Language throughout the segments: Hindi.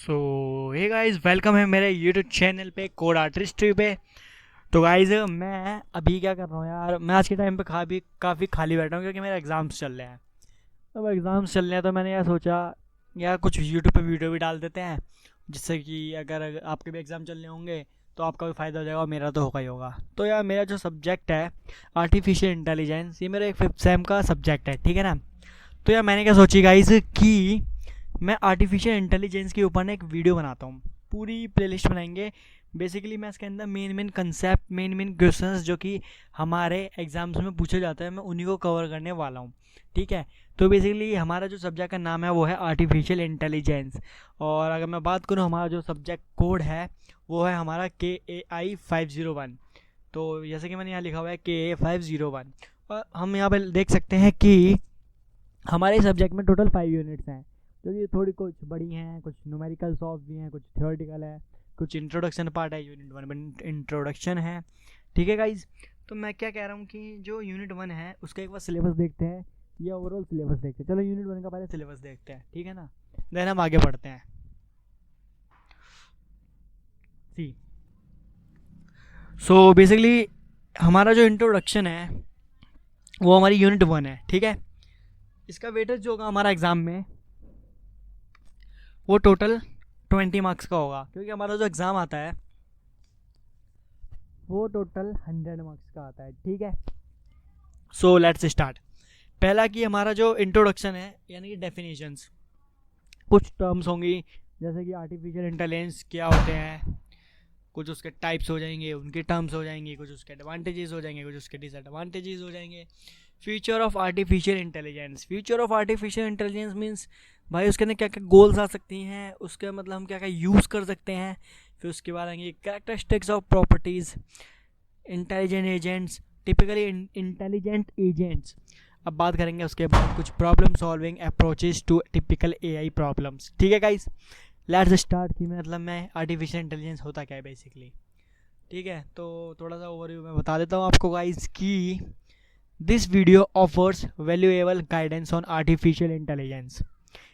सो हे गाइस, वेलकम है मेरे यूट्यूब चैनल पे कोड आर्टिस्ट्री पे। तो गाइस, मैं अभी क्या कर रहा हूँ यार, मैं आज के टाइम पे काफ़ी खाली बैठा हूँ क्योंकि मेरे एग्ज़ाम्स चल रहे हैं। अब एग्ज़ाम्स चल रहे हैं तो मैंने यार सोचा यार कुछ यूट्यूब पे वीडियो भी डाल देते हैं, जिससे कि अगर आपके भी एग्ज़ाम चल रहे होंगे तो आपका भी फ़ायदा हो जाएगा और मेरा तो होगा ही होगा। तो यार मेरा जो सब्जेक्ट है आर्टिफिशियल इंटेलिजेंस, ये मेरा एक 5th सेम का सब्जेक्ट है, ठीक है ना। तो यार मैंने क्या सोची गाइस कि मैं आर्टिफिशियल इंटेलिजेंस के ऊपर ना एक वीडियो बनाता हूँ, पूरी प्लेलिस्ट बनाएंगे। बेसिकली मैं इसके अंदर मेन कंसेप्ट, मेन क्वेश्चंस जो कि हमारे एग्जाम्स में पूछे जाते हैं, मैं उन्हीं को कवर करने वाला हूँ, ठीक है। तो बेसिकली हमारा जो सब्जेक्ट का नाम है वो है आर्टिफिशियल इंटेलिजेंस। और अगर मैं बात करूँ, हमारा जो सब्जेक्ट कोड है वो है हमारा KAI 501। तो जैसे कि मैंने यहाँ लिखा हुआ है KAI 501। और हम यहाँ पर देख सकते हैं कि हमारे सब्जेक्ट में टोटल 5 यूनिट्स हैं, जो कि थोड़ी कुछ बड़ी हैं, कुछ न्यूमेरिकल सॉल्व भी हैं, कुछ थियोरेटिकल है, कुछ इंट्रोडक्शन पार्ट है। यूनिट 1 में इंट्रोडक्शन है, ठीक है गाइज। तो मैं क्या कह रहा हूँ कि जो यूनिट 1 है उसका एक बार सिलेबस देखते हैं, या ओवरऑल सिलेबस देखते हैं। चलो यूनिट 1 का पहले सिलेबस देखते हैं, ठीक है ना, देन हम आगे बढ़ते हैं। सी सो बेसिकली हमारा जो इंट्रोडक्शन है वो हमारी यूनिट 1 है, ठीक है। इसका वेटेज जो होगा हमारा एग्ज़ाम में वो टोटल 20 मार्क्स का होगा, क्योंकि हमारा जो एग्ज़ाम आता है वो टोटल 100 मार्क्स का आता है, ठीक है। So let's start. पहला कि हमारा जो इंट्रोडक्शन है, यानी कि डेफिनेशंस, कुछ टर्म्स होंगी, जैसे कि आर्टिफिशियल इंटेलिजेंस क्या होते हैं, कुछ उसके टाइप्स हो जाएंगे, उनके टर्म्स हो जाएंगे, कुछ उसके एडवांटेजेस हो जाएंगे, कुछ उसके डिसएडवांटेजेस हो जाएंगे। Future of artificial intelligence. Future of artificial intelligence means भाई उसके अंदर क्या क्या गोल्स आ सकती हैं, उसके मतलब हम क्या क्या यूज़ कर सकते हैं। फिर उसके बाद आएंगे characteristics of properties, intelligent agents, typically intelligent agents. अब बात करेंगे उसके बाद कुछ problem solving approaches to typical AI problems, ठीक है गाइस। लेट्स स्टार्ट कि मतलब मैं आर्टिफिशियल इंटेलिजेंस होता क्या है बेसिकली, ठीक है। तो थोड़ा सा ओवरव्यू मैं बता देता हूँ आपको गाइस कि this video offers valuable guidance on artificial intelligence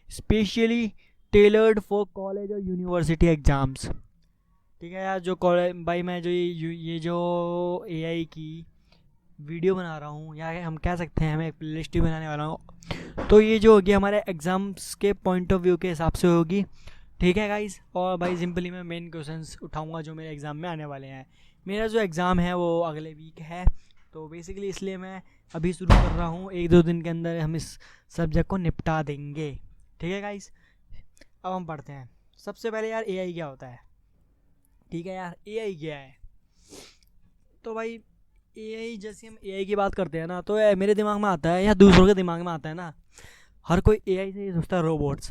specially tailored for college और यूनिवर्सिटी एग्जाम्स, ठीक है यार। जो कॉलेज भाई, मैं जो ये जो AI की वीडियो बना रहा हूँ, या हम कह सकते हैं मैं एक प्लेलिस्ट ही बनाने वाला हूँ, तो ये जो होगी हमारे एग्ज़ाम्स के पॉइंट ऑफ व्यू के हिसाब से होगी, ठीक है गाइस। और भाई सिंपली मैं मेन क्वेश्चंस उठाऊंगा जो मेरे एग्ज़ाम में आने वाले हैं। मेरा जो एग्ज़ाम है वो अगले वीक है, तो बेसिकली इसलिए मैं अभी शुरू कर रहा हूँ। 1-2 दिन के अंदर हम इस सब्जेक्ट को निपटा देंगे, ठीक है गाइस। अब हम पढ़ते हैं। सबसे पहले यार AI क्या होता है, ठीक है यार। AI क्या है, तो भाई AI, जैसे हम AI की बात करते हैं ना, तो मेरे दिमाग में आता है या दूसरों के दिमाग में आता है ना, हर कोई AI से ये सोचता है रोबोट्स,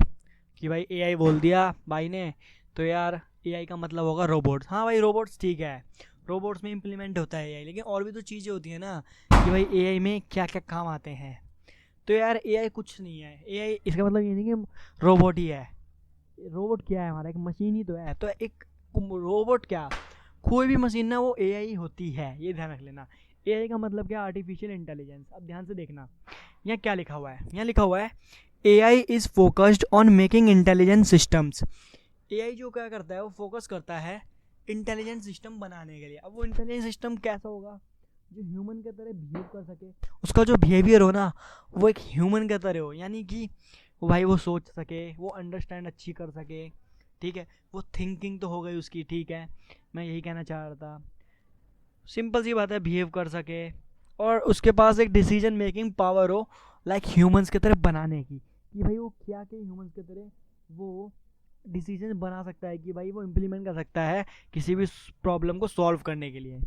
कि भाई AI बोल दिया भाई ने तो यार AI का मतलब होगा रोबोट्स। हाँ भाई, रोबोट्स ठीक है, रोबोट्स में इम्प्लीमेंट होता है AI, लेकिन और भी तो चीज़ें होती हैं ना कि भाई AI में क्या क्या काम आते हैं। तो यार AI कुछ नहीं है। AI इसका मतलब ये नहीं कि रोबोट ही है। रोबोट क्या है, हमारा एक मशीन ही तो है। तो एक रोबोट क्या, कोई भी मशीन ना वो AI होती है, ये ध्यान रख लेना। AI का मतलब क्या, आर्टिफिशियल इंटेलिजेंस। अब ध्यान से देखना, यहाँ क्या लिखा हुआ है, यहाँ लिखा हुआ है AI is focused on making intelligent systems. AI जो क्या करता है वो फोकस करता है इंटेलिजेंट सिस्टम बनाने के लिए। अब वो इंटेलिजेंट सिस्टम कैसा होगा, जो ह्यूमन के तरह बिहेव कर सके, उसका जो बिहेवियर हो ना वो एक ह्यूमन के तरह हो, यानी कि वो भाई वो सोच सके, वो अंडरस्टैंड अच्छी कर सके, ठीक है। वो थिंकिंग तो हो गई उसकी, ठीक है, मैं यही कहना चाह रहा था। सिंपल सी बात है, बिहेव कर सके, और उसके पास एक डिसीजन मेकिंग पावर हो लाइक ह्यूमंस की तरह बनाने की, कि भाई वो क्या के ह्यूमंस की तरह वो डिसीजन बना सकता है, कि भाई वो इम्प्लीमेंट कर सकता है किसी भी प्रॉब्लम को सॉल्व करने के लिए,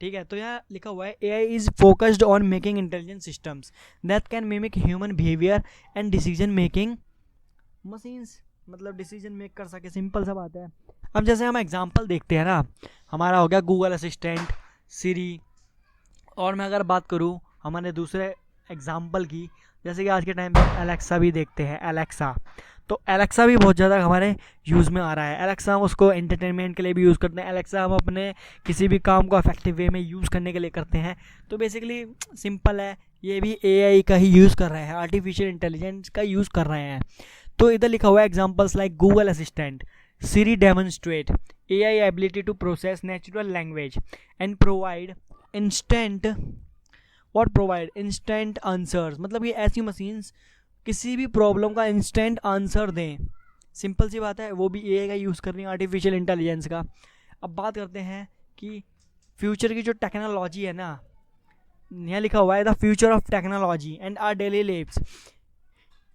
ठीक है। तो यहाँ लिखा हुआ है AI is focused on making intelligent systems that can mimic human behaviour and decision making machines, मतलब डिसीजन मेक कर सके, सिंपल सा बात है। अब जैसे हम एग्जांपल देखते हैं ना, हमारा हो गया गूगल असिस्टेंट, सिरी। और मैं अगर बात करूँ हमारे दूसरे एग्जांपल की, जैसे कि आज के टाइम पे एलेक्सा भी देखते हैं, एलेक्सा। तो एलेक्सा भी बहुत ज़्यादा हमारे यूज़ में आ रहा है। एलेक्सा हम उसको एंटरटेनमेंट के लिए भी यूज़ करते हैं, एलेक्सा हम अपने किसी भी काम को इफेक्टिव वे में यूज़ करने के लिए करते हैं। तो बेसिकली सिंपल है, ये भी AI का ही यूज़ कर रहे हैं, आर्टिफिशियल इंटेलिजेंस का यूज़ कर रहे हैं। तो इधर लिखा हुआ है examples like Google assistant, Siri demonstrate AI ability to process natural language and provide instant answers. मतलब ये ऐसी मशीन्स किसी भी प्रॉब्लम का इंस्टेंट आंसर दें. सिंपल सी बात है, वो भी एआई का यूज़ कर रही है, आर्टिफिशियल इंटेलिजेंस का. अब बात करते हैं कि फ्यूचर की जो टेक्नोलॉजी है ना, यहाँ लिखा हुआ है the future of technology and our daily lives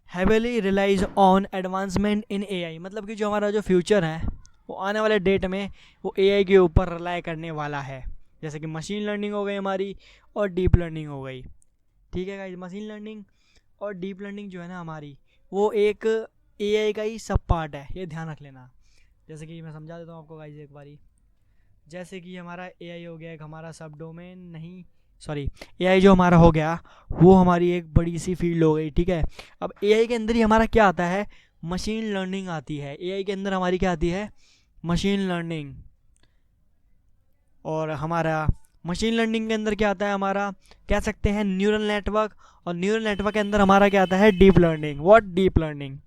heavily relies on advancement in AI. मतलब कि जो हमारा जो फ्यूचर है वो आने वाले डेट में वो एआई के ऊपर रिलाई करने वाला है. जैसे कि मशीन लर्निंग हो गई हमारी और डीप लर्निंग हो गई. ठीक है गाइस, मशीन लर्निंग और डीप लर्निंग जो है ना हमारी, वो एक एआई का ही सब पार्ट है, ये ध्यान रख लेना. जैसे कि मैं समझा देता हूँ आपको गाइस एक बारी. जैसे कि हमारा एआई हो गया एक हमारा सब डोमेन, नहीं सॉरी, एआई जो हमारा हो गया वो हमारी एक बड़ी सी फील्ड हो गई. ठीक है, अब एआई के अंदर ही हमारा क्या आता है, मशीन लर्निंग आती है. एआई के अंदर हमारी क्या आती है, मशीन लर्निंग. और हमारा मशीन लर्निंग के अंदर क्या आता है, हमारा कह सकते हैं न्यूरल नेटवर्क. और न्यूरल नेटवर्क के अंदर हमारा क्या आता है, deep learning. What deep learning?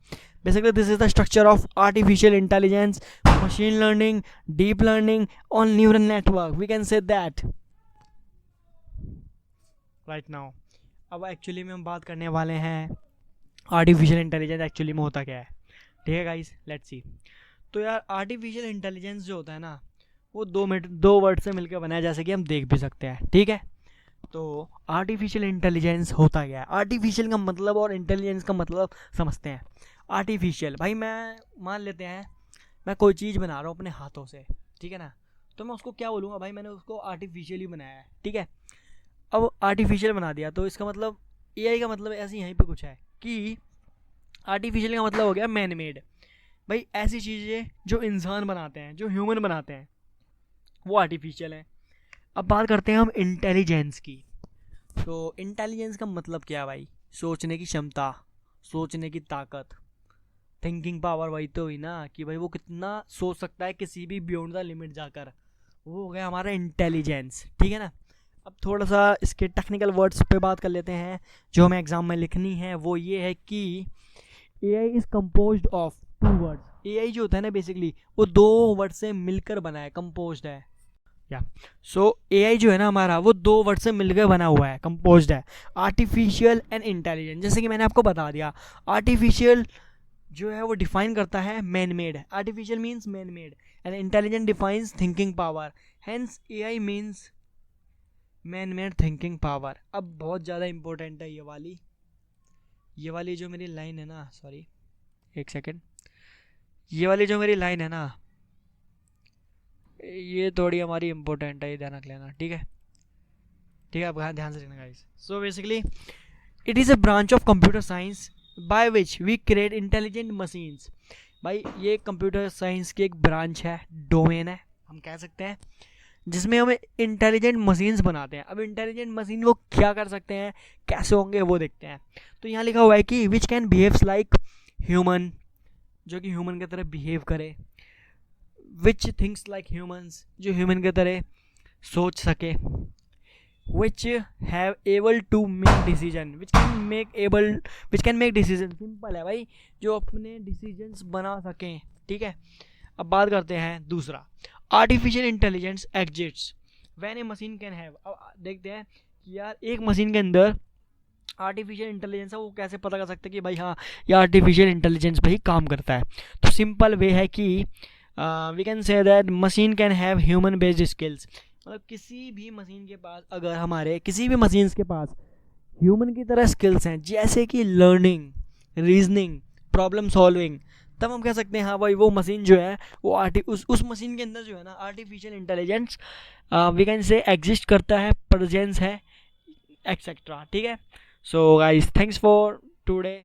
Basically this is the structure of artificial intelligence, machine learning, deep learning on neural network. We can say that right now. अब एक्चुअली में हम बात करने वाले हैं आर्टिफिशियल इंटेलिजेंस एक्चुअली में होता क्या है. ठीक है गाइस, लेट्स सी. तो यार आर्टिफिशियल इंटेलिजेंस जो होता है ना, वो दो वर्ड से मिलकर बना है, जैसे कि हम देख भी सकते हैं. ठीक है, तो आर्टिफिशियल इंटेलिजेंस होता क्या है, आर्टिफिशियल का मतलब और इंटेलिजेंस का मतलब समझते हैं. आर्टिफिशियल, भाई मैं मान लेते हैं मैं कोई चीज़ बना रहा हूँ अपने हाथों से, ठीक है ना, तो मैं उसको क्या बोलूँगा, भाई मैंने उसको आर्टिफिशियली बनाया है. ठीक है, अब आर्टिफिशियल बना दिया तो इसका मतलब एआई का मतलब ऐसे यहीं पे कुछ है कि आर्टिफिशियल का मतलब हो गया मैन मेड. भाई ऐसी चीज़ें जो इंसान बनाते हैं, जो ह्यूमन बनाते हैं, वो आर्टिफिशियल है. अब बात करते हैं हम इंटेलिजेंस की. तो इंटेलिजेंस का मतलब क्या है भाई, सोचने की क्षमता, सोचने की ताकत, थिंकिंग पावर. वही तो हुई ना कि भाई वो कितना सोच सकता है किसी भी बियॉन्ड द लिमिट जाकर, वो हो गया हमारा इंटेलिजेंस. ठीक है ना. अब थोड़ा सा इसके टेक्निकल वर्ड्स पे बात कर लेते हैं जो हमें एग्जाम में लिखनी है. वो ये है कि AI is composed of 2 words. AI जो होता है ना बेसिकली वो 2 वर्ड से मिलकर बना है, कंपोज्ड है. या सो एआई जो है ना हमारा वो 2 वर्ड से मिलकर बना हुआ है, कंपोज्ड है, आर्टिफिशियल एंड इंटेलिजेंट. जैसे कि मैंने आपको बता दिया, आर्टिफिशियल जो है वो डिफाइन करता है man made. Artificial means man made and intelligent defines thinking power. Hence AI means man made thinking power. अब बहुत ज़्यादा इंपॉर्टेंट है ये वाली जो मेरी लाइन है ना, सॉरी एक सेकेंड, ये वाली जो मेरी लाइन है ना, ये थोड़ी हमारी इंपॉर्टेंट है, ये ध्यान रख लेना. ठीक है, ठीक है, आप ध्यान से रखना guys. So basically it is a branch of computer science by which we create intelligent machines. भाई ये कंप्यूटर साइंस की एक ब्रांच है, डोमेन है हम कह सकते हैं, जिसमें हम इंटेलिजेंट मशीन्स बनाते हैं. अब इंटेलिजेंट मशीन वो क्या कर सकते हैं, कैसे होंगे, वो देखते हैं. तो यहाँ लिखा हुआ है कि which can behaves like human, जो कि ह्यूमन की तरह बिहेव करे. विच थिंक्स लाइक ह्यूमंस, जो ह्यूमन की तरह सोच सके. Which have able to make decision, which can make decision. Simple है भाई, जो अपने डिसीजंस बना सकें. ठीक है, अब बात करते हैं दूसरा, artificial intelligence exists when A machine can have. अब देखते हैं कि यार एक मशीन के अंदर आर्टिफिशियल इंटेलिजेंस है, वो कैसे पता कर सकते हैं कि भाई हाँ ये आर्टिफिशियल इंटेलिजेंस पे ही काम करता है. तो सिंपल वे है कि we can say that machine can have human based skills. मतलब किसी भी मशीन के पास, अगर हमारे किसी भी मशीन्स के पास ह्यूमन की तरह स्किल्स हैं, जैसे कि लर्निंग, रीजनिंग, प्रॉब्लम सॉल्विंग, तब हम कह सकते हैं हाँ भाई वो मशीन जो है वो उस मशीन के अंदर जो है ना artificial intelligence we can say exist करता है, प्रेजेंस है, एक्सेट्रा. ठीक है, so guys thanks for today.